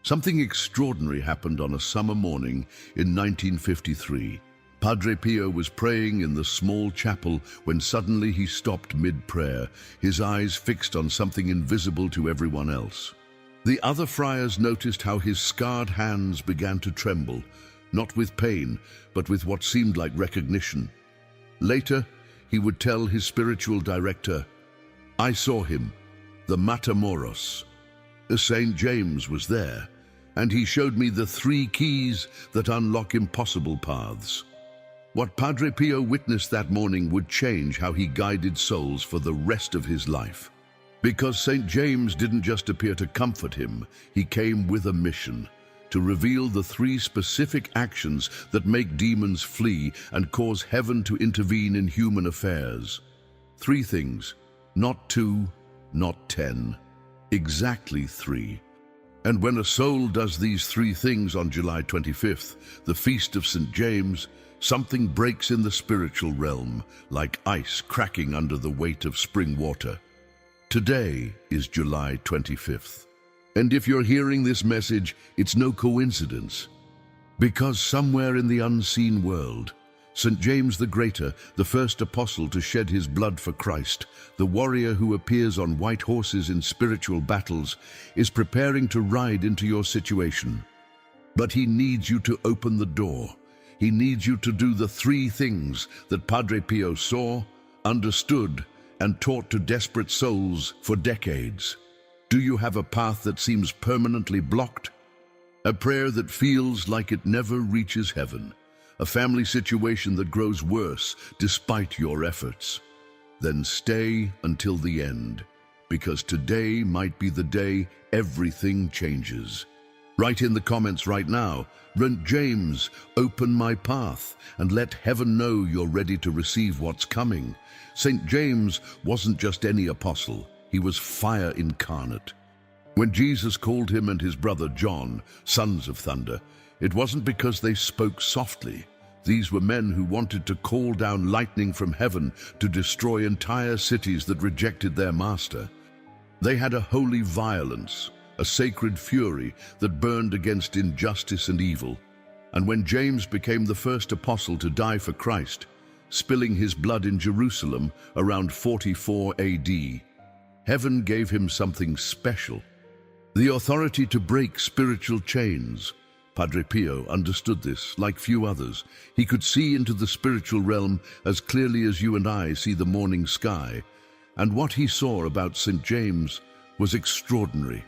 Something extraordinary happened on a summer morning in 1953. Padre Pio was praying in the small chapel when suddenly he stopped mid-prayer, his eyes fixed on something invisible to everyone else. The other friars noticed how his scarred hands began to tremble, not with pain, but with what seemed like recognition. Later, he would tell his spiritual director, "I saw him, the Matamoros. St. James was there, and he showed me the 3 keys that unlock impossible paths." What Padre Pio witnessed that morning would change how he guided souls for the rest of his life. Because St. James didn't just appear to comfort him, he came with a mission: to reveal the 3 specific actions that make demons flee and cause heaven to intervene in human affairs. 3 things, not 2, not 10, exactly 3. And when a soul does these 3 things on July 25th, the feast of St. James, something breaks in the spiritual realm, like ice cracking under the weight of spring water. Today is July 25th. And if you're hearing this message, it's no coincidence. Because somewhere in the unseen world, St. James the Greater, the first apostle to shed his blood for Christ, the warrior who appears on white horses in spiritual battles, is preparing to ride into your situation. But he needs you to open the door. He needs you to do the 3 things that Padre Pio saw, understood, and taught to desperate souls for decades. Do you have a path that seems permanently blocked? A prayer that feels like it never reaches heaven? A family situation that grows worse despite your efforts? Then stay until the end, because today might be the day everything changes. Write in the comments right now, "St. James, open my path," and let heaven know you're ready to receive what's coming. St. James wasn't just any apostle, he was fire incarnate. When Jesus called him and his brother John sons of thunder, it wasn't because they spoke softly. These were men who wanted to call down lightning from heaven to destroy entire cities that rejected their master. They had a holy violence, a sacred fury that burned against injustice and evil. And when James became the first apostle to die for Christ, spilling his blood in Jerusalem around 44 AD, heaven gave him something special: the authority to break spiritual chains. Padre Pio understood this like few others. He could see into the spiritual realm as clearly as you and I see the morning sky. And what he saw about St. James was extraordinary.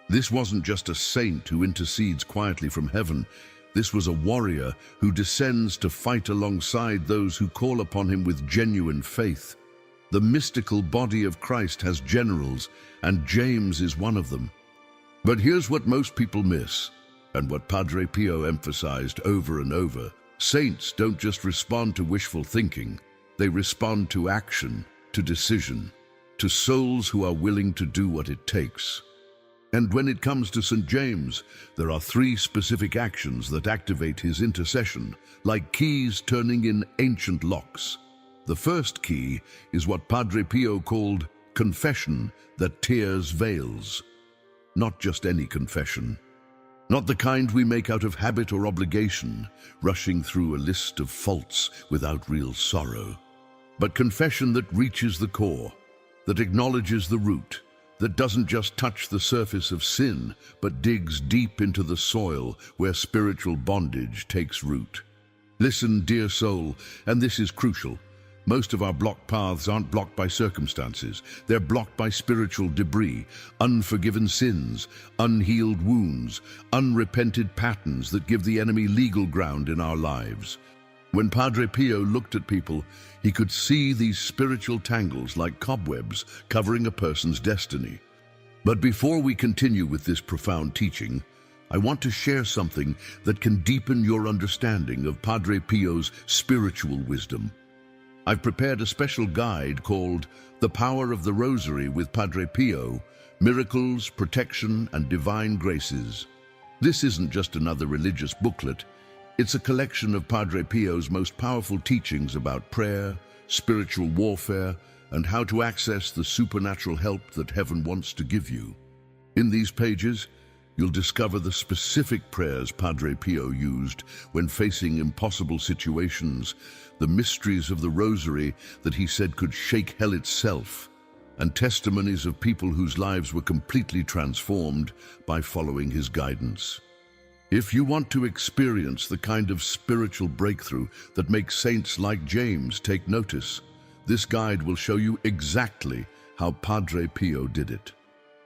This wasn't just a saint who intercedes quietly from heaven. This was a warrior who descends to fight alongside those who call upon him with genuine faith. The mystical body of Christ has generals, and James is one of them. But here's what most people miss, and what Padre Pio emphasized over and over. Saints don't just respond to wishful thinking. They respond to action, to decision, to souls who are willing to do what it takes. And when it comes to St. James, there are 3 specific actions that activate his intercession, like keys turning in ancient locks. The first key is what Padre Pio called confession that tears veils. Not just any confession. Not the kind we make out of habit or obligation, rushing through a list of faults without real sorrow. But confession that reaches the core, that acknowledges the root, that doesn't just touch the surface of sin, but digs deep into the soil where spiritual bondage takes root. Listen, dear soul, and this is crucial. Most of our blocked paths aren't blocked by circumstances. They're blocked by spiritual debris, unforgiven sins, unhealed wounds, unrepented patterns that give the enemy legal ground in our lives. When Padre Pio looked at people, he could see these spiritual tangles like cobwebs covering a person's destiny. But before we continue with this profound teaching, I want to share something that can deepen your understanding of Padre Pio's spiritual wisdom. I've prepared a special guide called The Power of the Rosary with Padre Pio, Miracles, Protection, and Divine Graces. This isn't just another religious booklet. It's a collection of Padre Pio's most powerful teachings about prayer, spiritual warfare, and how to access the supernatural help that heaven wants to give you. In these pages, you'll discover the specific prayers Padre Pio used when facing impossible situations, the mysteries of the Rosary that he said could shake hell itself, and testimonies of people whose lives were completely transformed by following his guidance. If you want to experience the kind of spiritual breakthrough that makes saints like James take notice, this guide will show you exactly how Padre Pio did it.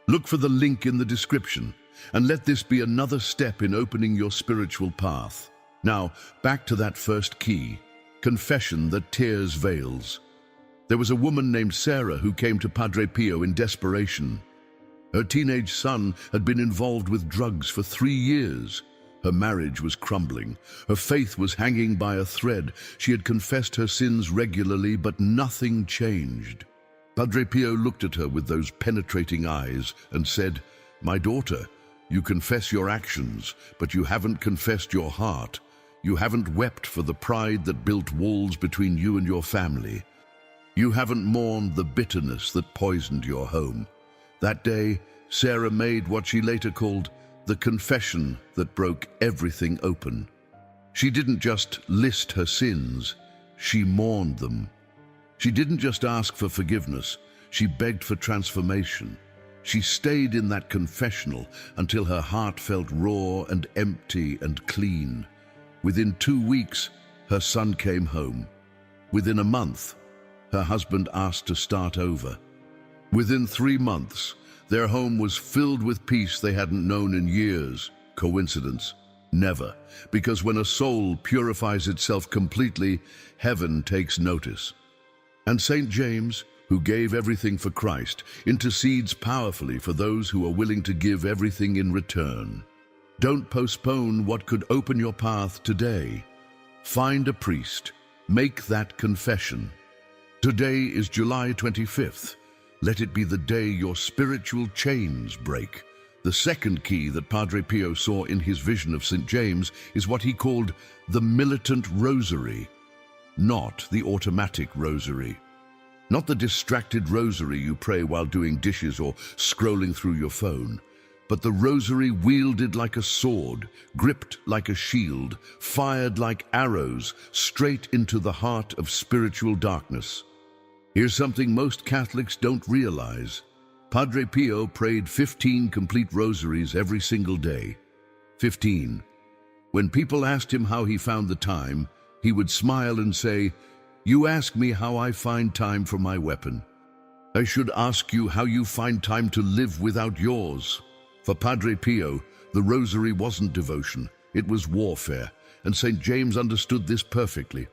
Look for the link in the description, and let this be another step in opening your spiritual path. Now, back to that first key, confession that tears veils. There was a woman named Sarah who came to Padre Pio in desperation. Her teenage son had been involved with drugs for 3 years. Her marriage was crumbling. Her faith was hanging by a thread. She had confessed her sins regularly, but nothing changed. Padre Pio looked at her with those penetrating eyes and said, "My daughter, you confess your actions, but you haven't confessed your heart. You haven't wept for the pride that built walls between you and your family. You haven't mourned the bitterness that poisoned your home." That day, Sarah made what she later called the confession that broke everything open. She didn't just list her sins, she mourned them. She didn't just ask for forgiveness, she begged for transformation. She stayed in that confessional until her heart felt raw and empty and clean. Within 2 weeks, her son came home. Within a month, her husband asked to start over. Within 3 months, their home was filled with peace they hadn't known in years. Coincidence? Never. Because when a soul purifies itself completely, heaven takes notice. And St. James, who gave everything for Christ, intercedes powerfully for those who are willing to give everything in return. Don't postpone what could open your path today. Find a priest. Make that confession. Today is July 25th. Let it be the day your spiritual chains break. The second key that Padre Pio saw in his vision of St. James is what he called the militant rosary, not the automatic rosary. Not the distracted rosary you pray while doing dishes or scrolling through your phone, but the rosary wielded like a sword, gripped like a shield, fired like arrows straight into the heart of spiritual darkness. Here's something most Catholics don't realize. Padre Pio prayed 15 complete rosaries every single day. 15. When people asked him how he found the time, he would smile and say, "You ask me how I find time for my weapon. I should ask you how you find time to live without yours." For Padre Pio, the rosary wasn't devotion, it was warfare, and St. James understood this perfectly.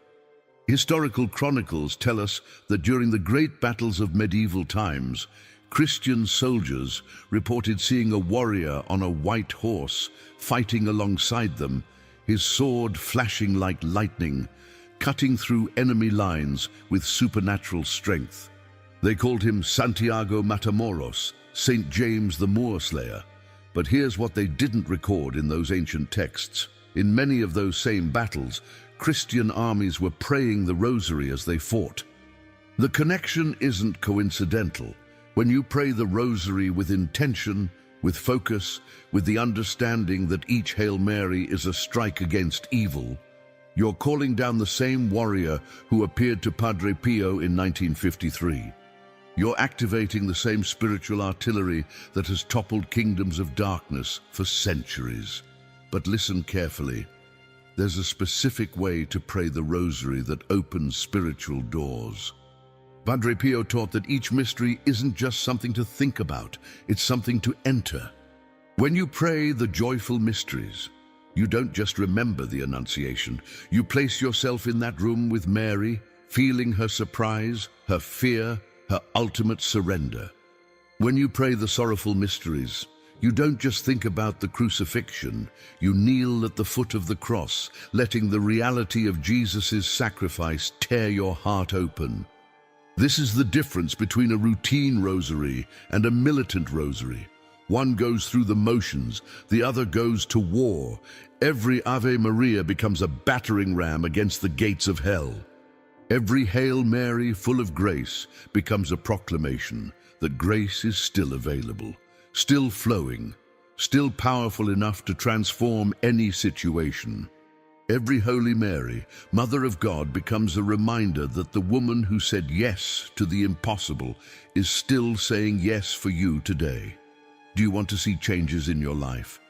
Historical chronicles tell us that during the great battles of medieval times, Christian soldiers reported seeing a warrior on a white horse fighting alongside them, his sword flashing like lightning, cutting through enemy lines with supernatural strength. They called him Santiago Matamoros, St. James the Moor Slayer. But here's what they didn't record in those ancient texts. In many of those same battles, Christian armies were praying the rosary as they fought. The connection isn't coincidental. When you pray the rosary with intention, with focus, with the understanding that each Hail Mary is a strike against evil, you're calling down the same warrior who appeared to Padre Pio in 1953. You're activating the same spiritual artillery that has toppled kingdoms of darkness for centuries. But listen carefully. There's a specific way to pray the rosary that opens spiritual doors. Padre Pio taught that each mystery isn't just something to think about, it's something to enter. When you pray the joyful mysteries, you don't just remember the Annunciation. You place yourself in that room with Mary, feeling her surprise, her fear, her ultimate surrender. When you pray the sorrowful mysteries, you don't just think about the crucifixion, you kneel at the foot of the cross, letting the reality of Jesus' sacrifice tear your heart open. This is the difference between a routine rosary and a militant rosary. One goes through the motions, the other goes to war. Every Ave Maria becomes a battering ram against the gates of hell. Every Hail Mary full of grace becomes a proclamation that grace is still available, still flowing, still powerful enough to transform any situation. Every Holy Mary, Mother of God, becomes a reminder that the woman who said yes to the impossible is still saying yes for you today. Do you want to see changes in your life?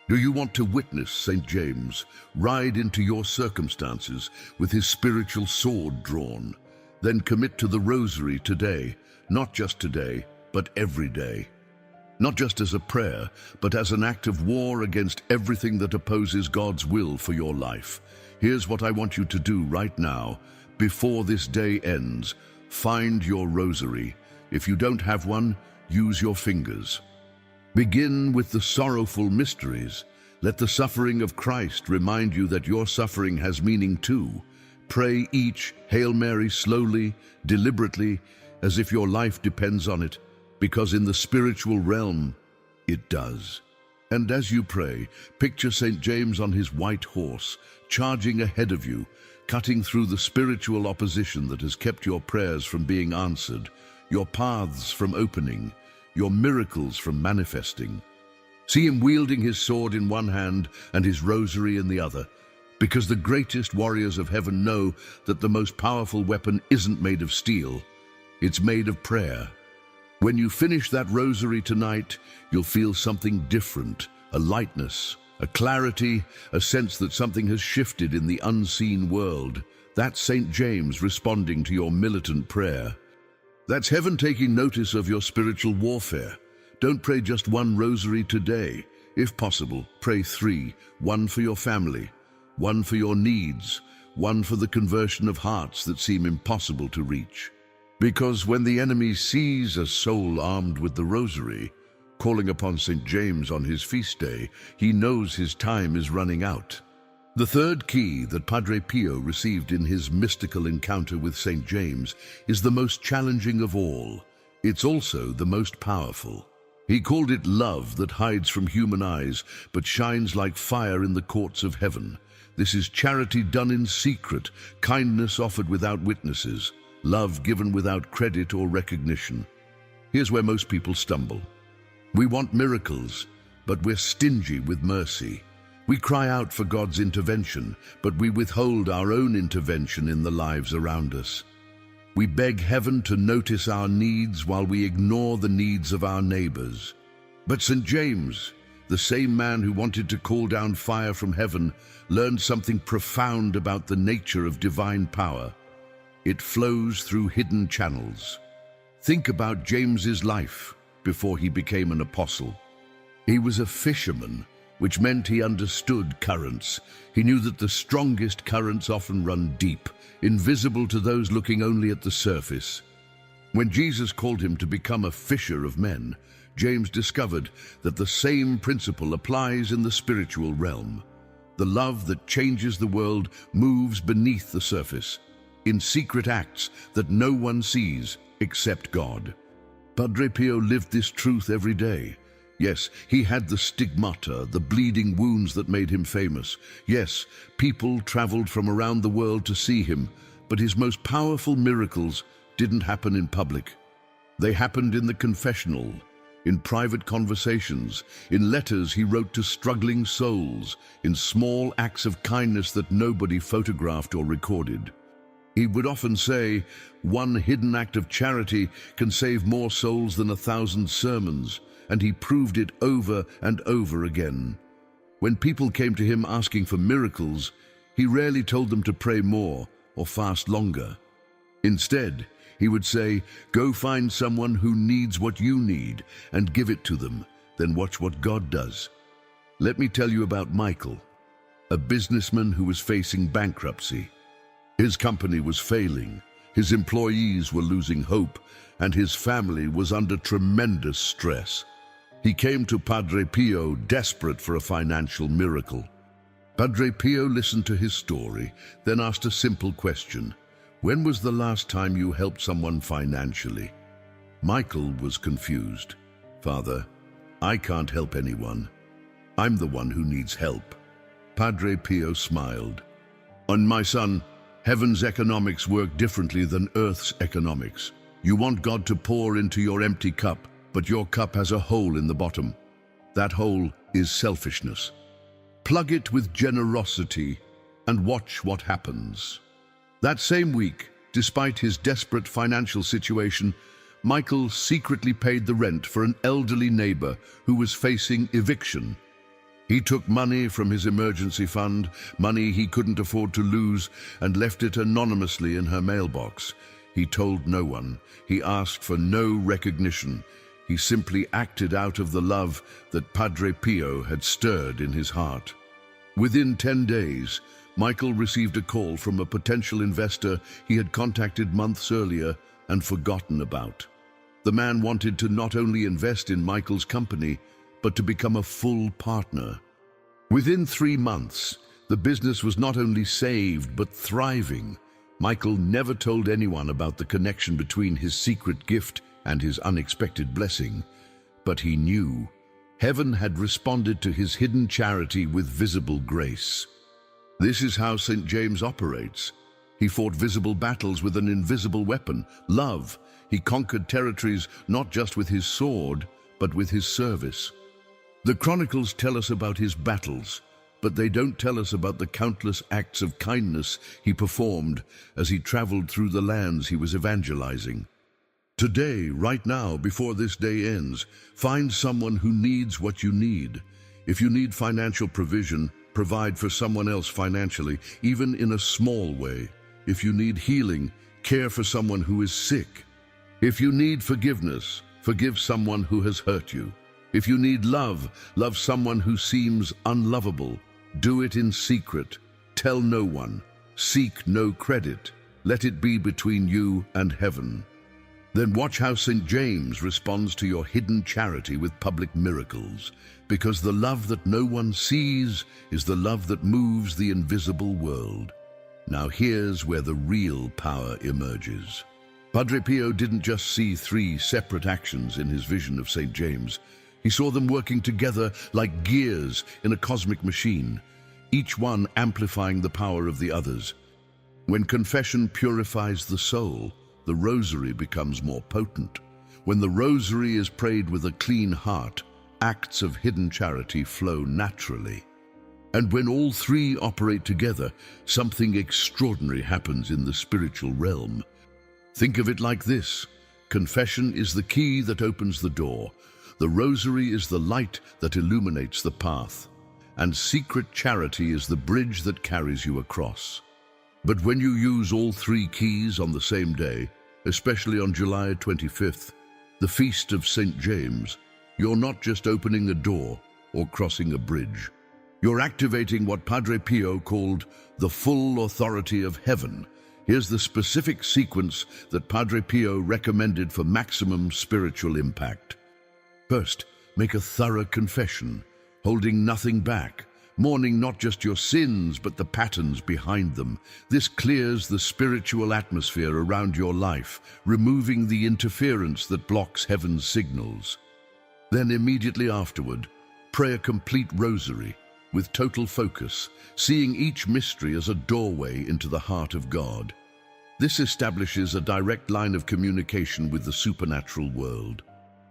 Do you want to witness St. James ride into your circumstances with his spiritual sword drawn? Then commit to the rosary today, not just today, but every day. Not just as a prayer, but as an act of war against everything that opposes God's will for your life. Here's what I want you to do right now. Before this day ends, find your rosary. If you don't have one, use your fingers. Begin with the sorrowful mysteries. Let the suffering of Christ remind you that your suffering has meaning too. Pray each Hail Mary slowly, deliberately, as if your life depends on it, because in the spiritual realm, it does. And as you pray, picture St. James on his white horse, charging ahead of you, cutting through the spiritual opposition that has kept your prayers from being answered, your paths from opening, your miracles from manifesting. See him wielding his sword in one hand and his rosary in the other, because the greatest warriors of heaven know that the most powerful weapon isn't made of steel, it's made of prayer. When you finish that rosary tonight, you'll feel something different, a lightness, a clarity, a sense that something has shifted in the unseen world. That's St. James responding to your militant prayer. That's heaven taking notice of your spiritual warfare. Don't pray just one rosary today. If possible, pray 3, one for your family, one for your needs, one for the conversion of hearts that seem impossible to reach. Because when the enemy sees a soul armed with the rosary, calling upon St. James on his feast day, he knows his time is running out. The third key that Padre Pio received in his mystical encounter with St. James is the most challenging of all. It's also the most powerful. He called it love that hides from human eyes, but shines like fire in the courts of heaven. This is charity done in secret, kindness offered without witnesses, love given without credit or recognition. Here's where most people stumble. We want miracles, but we're stingy with mercy. We cry out for God's intervention, but we withhold our own intervention in the lives around us. We beg heaven to notice our needs while we ignore the needs of our neighbors. But St. James, the same man who wanted to call down fire from heaven, learned something profound about the nature of divine power. It flows through hidden channels. Think about James's life before he became an apostle. He was a fisherman, which meant he understood currents. He knew that the strongest currents often run deep, invisible to those looking only at the surface. When Jesus called him to become a fisher of men, James discovered that the same principle applies in the spiritual realm. The love that changes the world moves beneath the surface, in secret acts that no one sees except God. Padre Pio lived this truth every day. Yes, he had the stigmata, the bleeding wounds that made him famous. Yes, people traveled from around the world to see him, but his most powerful miracles didn't happen in public. They happened in the confessional, in private conversations, in letters he wrote to struggling souls, in small acts of kindness that nobody photographed or recorded. He would often say, "One hidden act of charity can save more souls than 1,000 sermons," and he proved it over and over again. When people came to him asking for miracles, he rarely told them to pray more or fast longer. Instead, he would say, "Go find someone who needs what you need and give it to them, then watch what God does." Let me tell you about Michael, a businessman who was facing bankruptcy. His company was failing, his employees were losing hope, and his family was under tremendous stress. He came to Padre Pio desperate for a financial miracle. Padre Pio listened to his story, then asked a simple question. When was the last time you helped someone financially? Michael was confused. "Father, I can't help anyone. I'm the one who needs help." Padre Pio smiled. "And my son, heaven's economics work differently than earth's economics. You want God to pour into your empty cup, but your cup has a hole in the bottom. That hole is selfishness. Plug it with generosity and watch what happens. That same week, despite his desperate financial situation, Michael secretly paid the rent for an elderly neighbor who was facing eviction. He took money from his emergency fund, money he couldn't afford to lose, and left it anonymously in her mailbox. He told no one. He asked for no recognition. He simply acted out of the love that Padre Pio had stirred in his heart. Within 10 days, Michael received a call from a potential investor he had contacted months earlier and forgotten about. The man wanted to not only invest in Michael's company, but to become a full partner. Within 3 months, the business was not only saved, but thriving. Michael never told anyone about the connection between his secret gift and his unexpected blessing, but he knew heaven had responded to his hidden charity with visible grace. This is how St. James operates. He fought visible battles with an invisible weapon, love. He conquered territories not just with his sword, but with his service. The Chronicles tell us about his battles, but they don't tell us about the countless acts of kindness he performed as he traveled through the lands he was evangelizing. Today, right now, before this day ends, find someone who needs what you need. If you need financial provision, provide for someone else financially, even in a small way. If you need healing, care for someone who is sick. If you need forgiveness, forgive someone who has hurt you. If you need love, love someone who seems unlovable. Do it in secret. Tell no one. Seek no credit. Let it be between you and heaven. Then watch how St. James responds to your hidden charity with public miracles, because the love that no one sees is the love that moves the invisible world. Now here's where the real power emerges. Padre Pio didn't just see 3 separate actions in his vision of St. James. He saw them working together like gears in a cosmic machine, each one amplifying the power of the others. When confession purifies the soul, the rosary becomes more potent. When the rosary is prayed with a clean heart, acts of hidden charity flow naturally. And when all 3 operate together, something extraordinary happens in the spiritual realm. Think of it like this. Confession is the key that opens the door. The rosary is the light that illuminates the path, and secret charity is the bridge that carries you across. But when you use all 3 keys on the same day, especially on July 25th, the feast of St. James, you're not just opening a door or crossing a bridge. You're activating what Padre Pio called the full authority of heaven. Here's the specific sequence that Padre Pio recommended for maximum spiritual impact. First, make a thorough confession, holding nothing back, mourning not just your sins, but the patterns behind them. This clears the spiritual atmosphere around your life, removing the interference that blocks heaven's signals. Then immediately afterward, pray a complete rosary with total focus, seeing each mystery as a doorway into the heart of God. This establishes a direct line of communication with the supernatural world.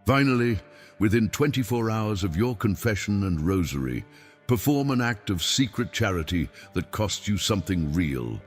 Finally, within 24 hours of your confession and rosary, perform an act of secret charity that costs you something real.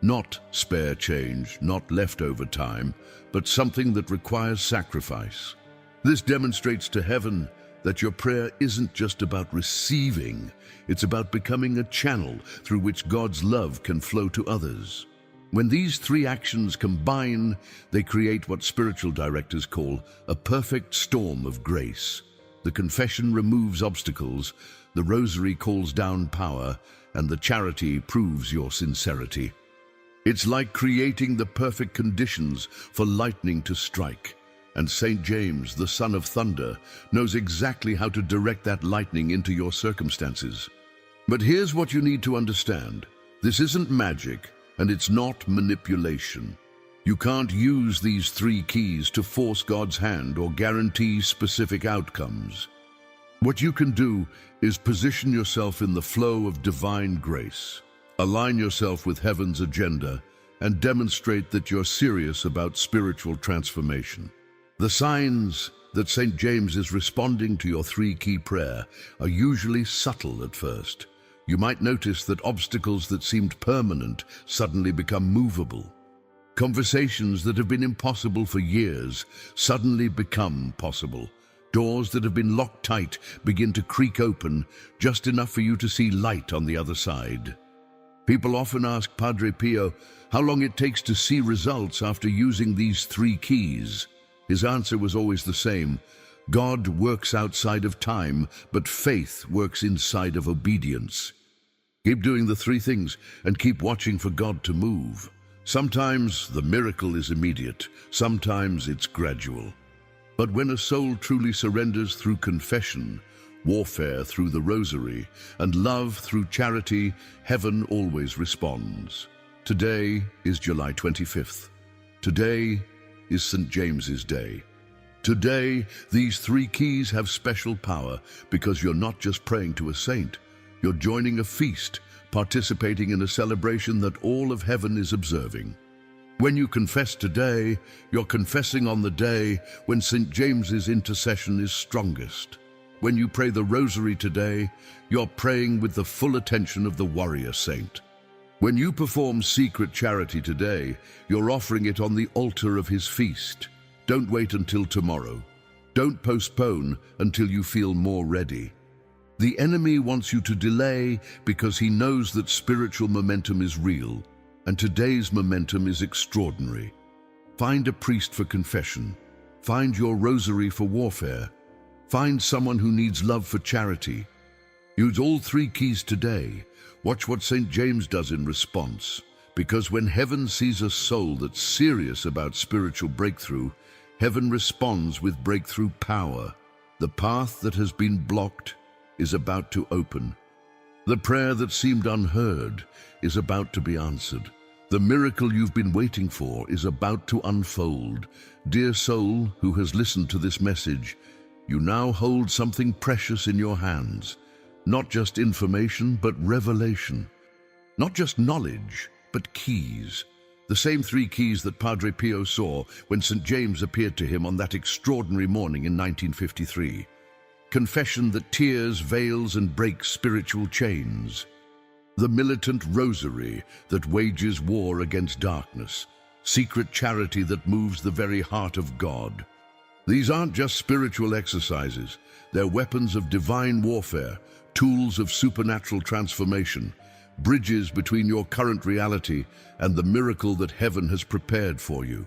Not spare change, not leftover time, but something that requires sacrifice. This demonstrates to heaven that your prayer isn't just about receiving, it's about becoming a channel through which God's love can flow to others. When these 3 actions combine, they create what spiritual directors call a perfect storm of grace. The confession removes obstacles, the rosary calls down power, and the charity proves your sincerity. It's like creating the perfect conditions for lightning to strike. And St. James, the son of thunder, knows exactly how to direct that lightning into your circumstances. But here's what you need to understand. This isn't magic. And it's not manipulation. You can't use these 3 keys to force God's hand or guarantee specific outcomes. What you can do is position yourself in the flow of divine grace, align yourself with heaven's agenda, and demonstrate that you're serious about spiritual transformation. The signs that St. James is responding to your three-key prayer are usually subtle at first. You might notice that obstacles that seemed permanent suddenly become movable. Conversations that have been impossible for years suddenly become possible. Doors that have been locked tight begin to creak open, just enough for you to see light on the other side. People often ask Padre Pio how long it takes to see results after using these three keys. His answer was always the same: God works outside of time, but faith works inside of obedience. Keep doing the three things and keep watching for God to move. Sometimes the miracle is immediate, sometimes it's gradual. But when a soul truly surrenders through confession, warfare through the rosary, and love through charity, heaven always responds. Today is July 25th. Today is St. James's Day. Today, these three keys have special power because you're not just praying to a saint. You're joining a feast, participating in a celebration that all of heaven is observing. When you confess today, you're confessing on the day when St. James's intercession is strongest. When you pray the rosary today, you're praying with the full attention of the warrior saint. When you perform secret charity today, you're offering it on the altar of his feast. Don't wait until tomorrow. Don't postpone until you feel more ready. The enemy wants you to delay because he knows that spiritual momentum is real, and today's momentum is extraordinary. Find a priest for confession. Find your rosary for warfare. Find someone who needs love for charity. Use all three keys today. Watch what St. James does in response. Because when heaven sees a soul that's serious about spiritual breakthrough, heaven responds with breakthrough power. The path that has been blocked is about to open. The prayer that seemed unheard is about to be answered. The miracle you've been waiting for is about to unfold. Dear soul who has listened to this message, you now hold something precious in your hands. Not just information, but revelation. Not just knowledge, but keys. The same three keys that Padre Pio saw when St. James appeared to him on that extraordinary morning in 1953. Confession that tears, veils, and breaks spiritual chains. The militant rosary that wages war against darkness. Secret charity that moves the very heart of God. These aren't just spiritual exercises. They're weapons of divine warfare, tools of supernatural transformation, bridges between your current reality and the miracle that heaven has prepared for you.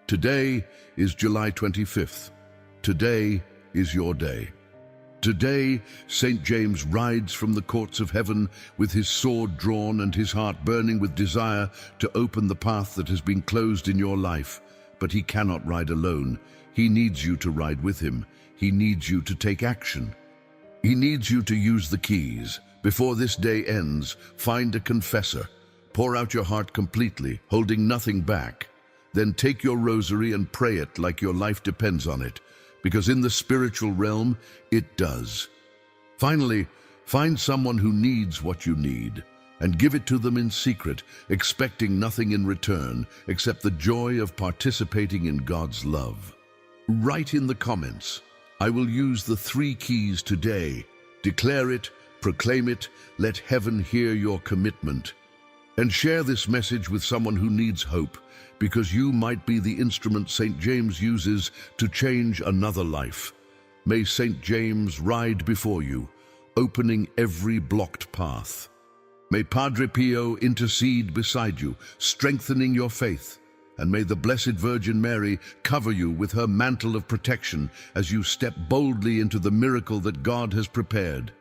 Today is July 25th. Today is your day. Today, St. James rides from the courts of heaven with his sword drawn and his heart burning with desire to open the path that has been closed in your life. But he cannot ride alone. He needs you to ride with him. He needs you to take action. He needs you to use the keys. Before this day ends, find a confessor. Pour out your heart completely, holding nothing back. Then take your rosary and pray it like your life depends on it. Because in the spiritual realm, it does. Finally, find someone who needs what you need and give it to them in secret, expecting nothing in return except the joy of participating in God's love. Write in the comments, I will use the three keys today. Declare it, proclaim it, let heaven hear your commitment. And share this message with someone who needs hope, because you might be the instrument St. James uses to change another life. May St. James ride before you, opening every blocked path. May Padre Pio intercede beside you, strengthening your faith. And may the Blessed Virgin Mary cover you with her mantle of protection as you step boldly into the miracle that God has prepared.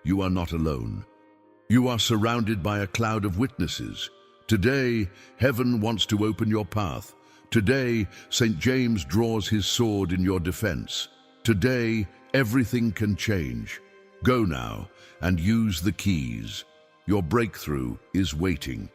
You are not alone. You are surrounded by a cloud of witnesses. Today, heaven wants to open your path. Today, St. James draws his sword in your defense. Today, everything can change. Go now and use the keys. Your breakthrough is waiting.